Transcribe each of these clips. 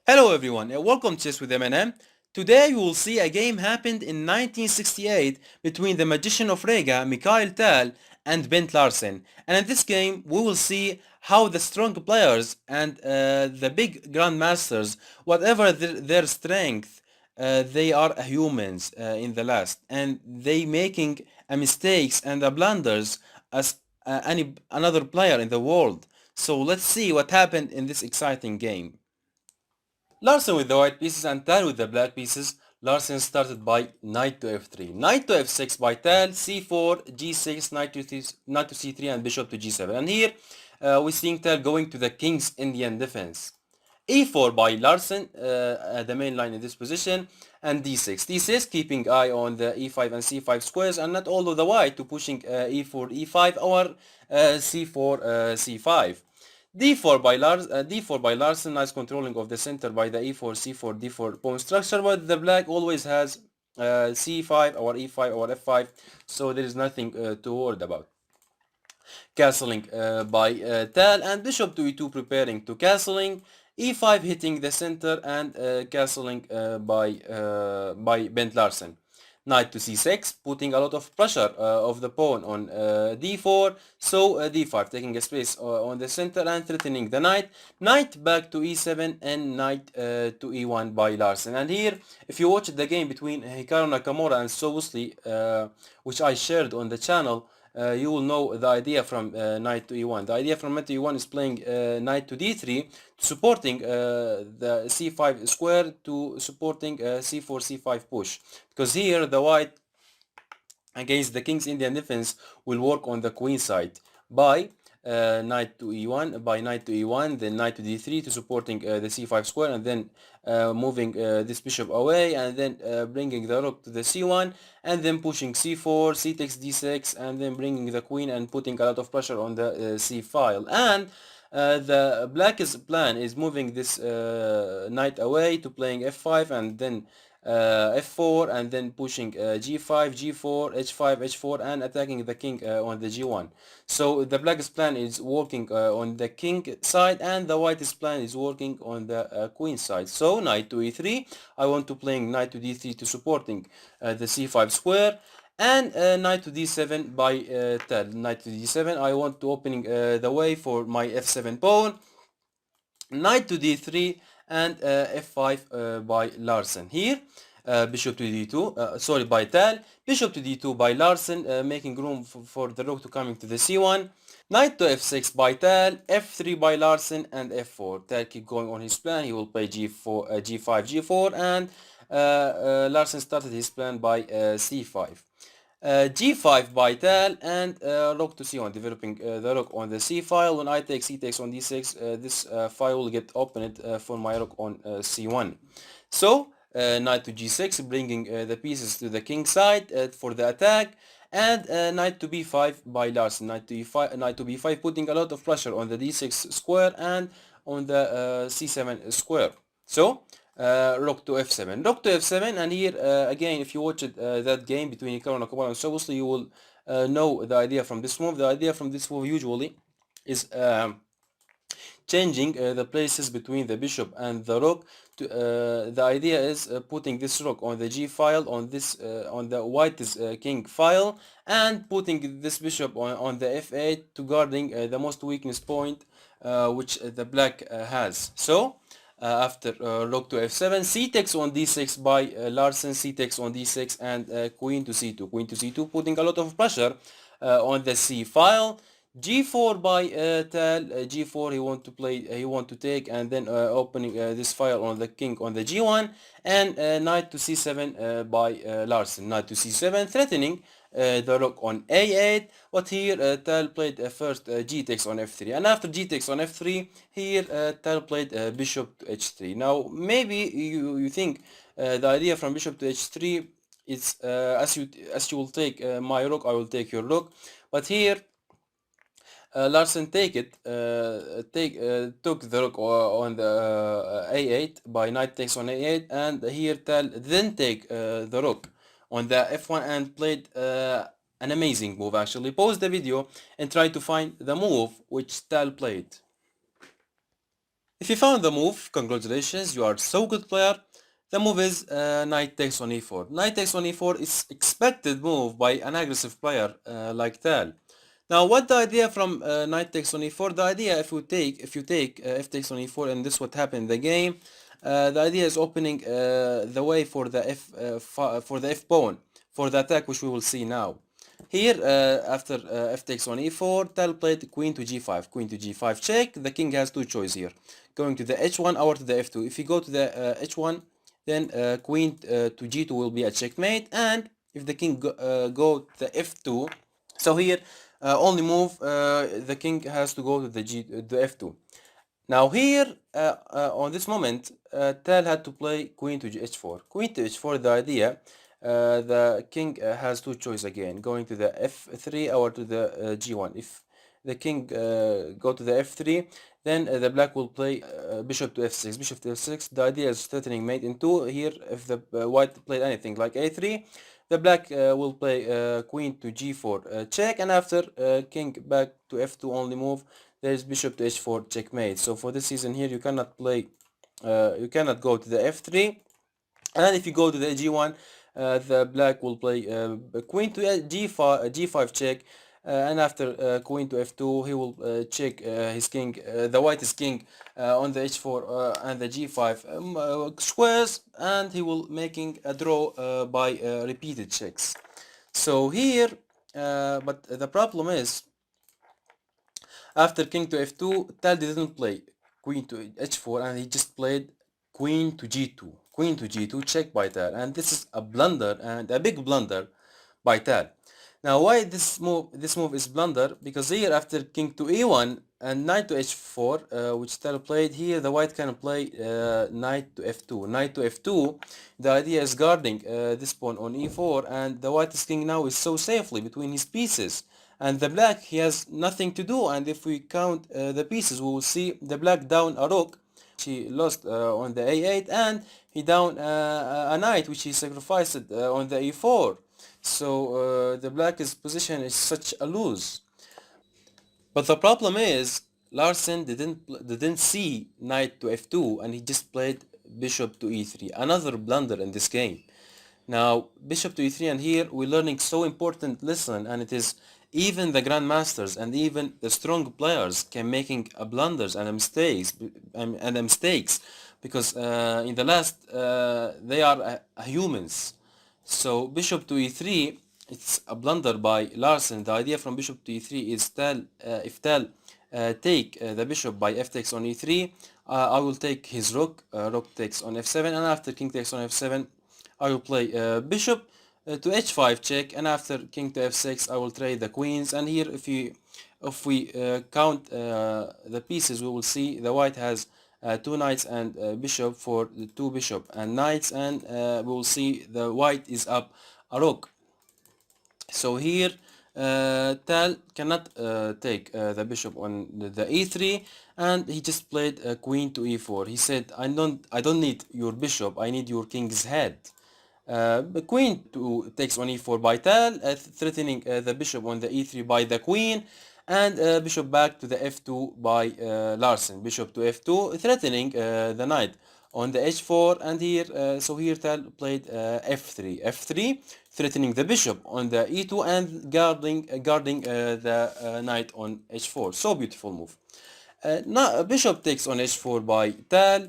Hello everyone and welcome to Chess with M&M. Today we will see a game happened in 1968 between the magician of Riga, Mikhail TAL, and Bent Larsen. And in this game we will see how the strong players and the big grandmasters, whatever their strength, they are humans in the last, and they making a mistakes and a blunders as any another player in the world. So let's see what happened in this exciting game. Larsen with the white pieces and Tal with the black pieces. Larsen started by knight to f3, knight to f6 by Tal, c4, g6, knight to c3 and bishop to g7. And here we're seeing Tal going to the king's Indian defense. e4 by Larsen, the main line in this position, and d6. d6 keeping eye on the e5 and c5 squares and not all of the white to pushing e4, e5 or c4, c5. D4 by Larsen, nice controlling of the center by the E4, C4, D4 pawn structure, but the black always has C5 or E5 or F5, so there is nothing to worry about. Castling by Tal and bishop to E2 preparing to castling, E5 hitting the center and castling by Bent Larsen. Knight to c6, putting a lot of pressure of the pawn on d4, so d5 taking a space on the center and threatening the knight. Knight back to e7 and knight to e1 by Larsen. And here, if you watch the game between Hikaru Nakamura and So Wusley, which I shared on the channel, you will know the idea from knight to e1. The idea from knight to e1 is playing knight to d3, supporting the c5 square to supporting c4 c5 push, because here the white against the king's Indian defense will work on the queen side by knight to e1, by knight to e1, then knight to d3 to supporting the c5 square, and then moving this bishop away, and then bringing the rook to the c1, and then pushing c4, c takes d6, and then bringing the queen and putting a lot of pressure on the c file. And the black's plan is moving this knight away to playing f5 and then f4 and then pushing g5, g4, h5, h4 and attacking the king on the g1. So the black's plan is working on the king side and the white's plan is working on the queen side. So knight to e3, I want to playing knight to d3 to supporting the c5 square, and knight to d7 by Tal. Knight to d7, I want to opening the way for my f7 pawn. Knight to d3 and f5 by Larsen. Here bishop to d2, sorry, by Tal, bishop to d2 by Larsen, making room for the rook to coming to the c1. Knight to f6 by Tal, f3 by Larsen, and f4. Tal keep going on his plan. He will play g4, g5, g4, and Larsen started his plan by c5. G5 by Tal and rook to c1, developing the rook on the c file. When I take c takes on d6, this file will get opened for my rook on c1. So knight to g6, bringing the pieces to the king side for the attack, and knight to b5 by Larsen. Knight to e5, knight to b5, putting a lot of pressure on the d6 square and on the c7 square. So rook to f7, rook to f7, and here again, if you watched that game between Hikaru Nakamura and Sobosli, you will know the idea from this move. The idea from this move usually is changing the places between the bishop and the rook. The idea is putting this rook on the g file, on this on the white's king file, and putting this bishop on the f8 to guarding the most weakness point which the black has. So after rook to f7, c takes on d6 by Larsen, c takes on d6, and queen to c2, queen to c2, putting a lot of pressure on the c file. G4 by Tal, G4 he want to play, he want to take, and then opening this file on the king on the G1, and knight to C7 by Larsen, knight to C7, threatening the rook on A8, but here Tal played first G takes on F3, and after G takes on F3, here Tal played bishop to H3. Now maybe you think the idea from bishop to H3 is as you will take my rook, I will take your rook, but here Larsen took the rook on the a8 by knight takes on a8, and here Tal then take the rook on the f1 and played an amazing move. Actually, pause the video and try to find the move which Tal played. If you found the move, congratulations, you are so good player. The move is knight takes on e4. Knight takes on e4 is expected move by an aggressive player like Tal. Now, what the idea from knight takes on e4? The idea, if you take f takes on e4, and this what happened in the game, the idea is opening the way for the for the f pawn for the attack, which we will see now. Here, after f takes on e4, Tal played queen to g5, queen to g5 check. The king has two choices here, going to the h1 or to the f2. If you go to the h1, then queen to g2 will be a checkmate, and if the king go to the f2, so here only move the king has to go to the f2. Now here on this moment, Tal had to play queen to h4. Queen to h4, the idea, the king has two choices again, going to the f3 or to the g1. If the king go to the f3, then the black will play bishop to f6. Bishop to f6, the idea is threatening mate in 2. Here, if the white played anything like a3, the black will play queen to g4 check, and after king back to f2 only move, there is bishop to h4 checkmate. So for this season here, you cannot play, you cannot go to the f3, and if you go to the g1, the black will play queen to g5 check, and after queen to f2, he will check his king, the white is king on the h4 and the g5 squares, and he will making a draw by repeated checks. So here, but the problem is, after king to f2, Tal didn't play queen to h4, and he just played queen to g2. Queen to g2 check by Tal, and this is a blunder, and a big blunder by Tal. Now why this move is blunder? Because here after king to e1 and knight to h4, which Tal played, here the white can play knight to f2. Knight to f2, the idea is guarding this pawn on e4, and the white's king now is so safely between his pieces, and the black, he has nothing to do. And if we count the pieces, we will see the black down a rook, he lost on the a8, and he down a knight, which he sacrificed on the e4. So the black's position is such a lose. But the problem is, Larsen didn't see knight to f2, and he just played bishop to e3. Another blunder in this game. Now, bishop to e3, and here we're learning so important lesson, and it is even the grandmasters and even the strong players can making a blunders and mistakes, because in the last they are humans. So bishop to e3, it's a blunder by Larsen. The idea from bishop to e3 is if Tal take the bishop by f takes on e3, I will take his rook. Rook takes on f7, and after king takes on f7, I will play bishop to h5 check, and after king to f6, I will trade the queens. And here, if we count the pieces, we will see the white has two knights and bishop for the two bishop and knights, and we will see the white is up a rook. So here Tal cannot take the bishop on the e3, and he just played queen to e4. He said, I don't need your bishop, I need your king's head. Queen takes on e4 by Tal, threatening the bishop on the e3 by the queen, and bishop back to the f2 by Larsen. Bishop to f2, threatening the knight on the h4, and here, so here Tal played f3, threatening the bishop on the e2 and guarding the knight on h4. So beautiful move. Now, bishop takes on h4 by Tal,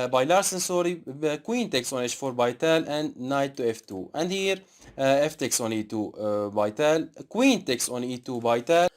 by Larsen, sorry. Queen takes on h4 by Tal, and knight to f2. And here, f takes on e2 by Tal. Queen takes on e2 by Tal.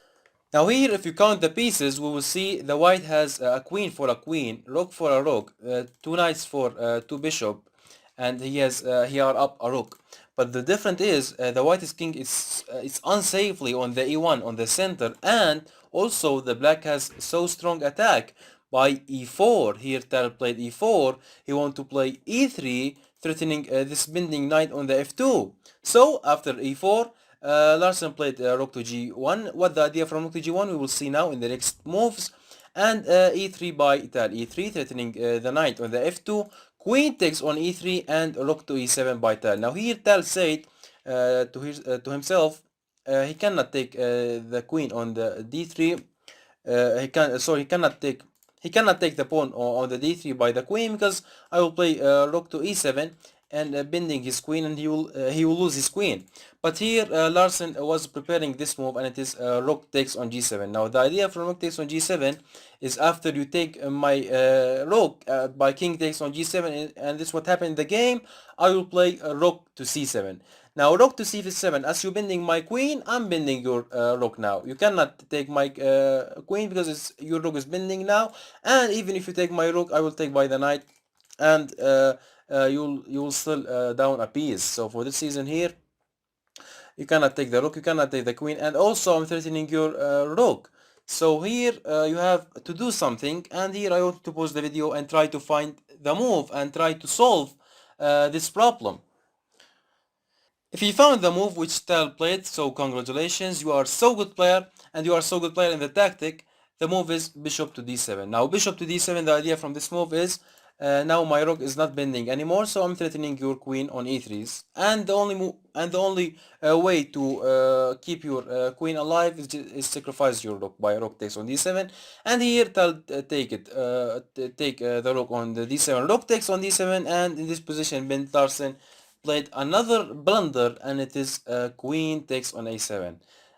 Now here, if you count the pieces, we will see the white has a queen for a queen, rook for a rook, two knights for two bishop, and he are up a rook. But the difference is the white's king is unsafely on the e1 on the center, and also the black has so strong attack by e4. Here Tal played e4. He want to play e3, threatening this bending knight on the f2. So after e4. Larsen played rook to g1. What the idea from rook to g1 we will see now in the next moves. And e3 by Tal, e3 threatening the knight on the f2. Queen takes on e3 and rook to e7 by Tal. Now here Tal said to himself, he cannot take the queen on the d3. He cannot take he cannot take the pawn on the d3 by the queen, because I will play rook to e7 and bending his queen, and he will lose his queen. But here Larsen was preparing this move, and it is rook takes on g7. Now the idea from rook takes on g7 is, after you take my rook by king takes on g7, and this is what happened in the game, I will play rook to c7. Now rook to c7, as you're bending my queen, I'm bending your rook now. You cannot take my queen because your rook is bending now, and even if you take my rook, I will take by the knight, and you'll still down a piece. So for this season here, you cannot take the rook, you cannot take the queen, and also I'm threatening your rook. So here you have to do something, and here I want to pause the video and try to find the move and try to solve this problem. If you found the move which Tal played, so congratulations, you are so good player, and you are so good player in the tactic. The move is bishop to d7. Now bishop to d7, the idea from this move is, now my rook is not bending anymore, so I'm threatening your queen on e3s, and the only way to keep your queen alive is sacrifice your rook by rook takes on d7, and here Tal take the rook on the d7, rook takes on d7, and in this position Ben Larsen played another blunder, and it is queen takes on a7.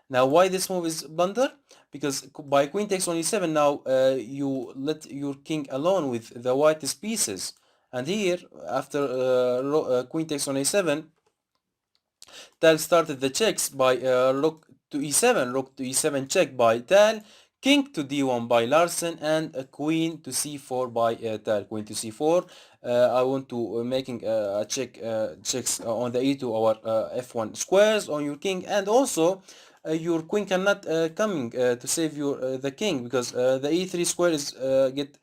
Now why this move is blunder? Because by queen takes on e7, now you let your king alone with the whitest pieces, and here after queen takes on a7, Tal started the checks by rook to e7, rook to e7 check by Tal, king to d1 by Larsen, and a queen to c4 by Tal. Queen to c4. I want to making a checks on the e2 our f1 squares on your king, and also your queen cannot coming to save your the king, because the e3 square is get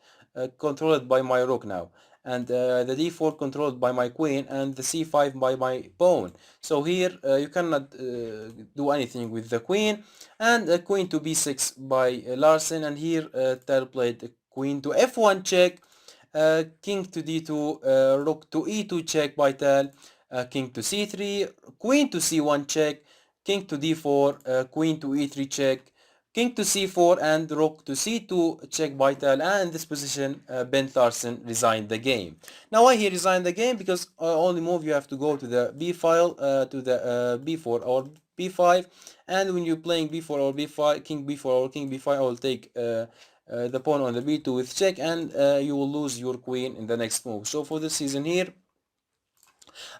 controlled by my rook now, and the d4 controlled by my queen, and the c5 by my pawn. So here you cannot do anything with the queen, and queen to b6 by Larsen, and here Tal played queen to f1 check, king to d2, rook to e2 check by Tal, king to c3, queen to c1 check, king to d4, queen to e3 check, king to c4, and rook to c2 check by Tal, and in this position Ben Larsen resigned the game. Now why he resigned the game? Because only move you have to go to the b file, to the b4 or b5, and when you're playing b4 or b5, king b4 or king b5, I will take the pawn on the b2 with check, and you will lose your queen in the next move. So for this season here,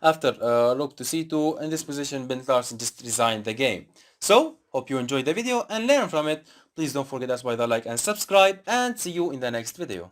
after rook to c2, in this position Ben Larsen just resigned the game. So hope you enjoyed the video and learn from it. Please don't forget to smash the like and subscribe, and see you in the next video.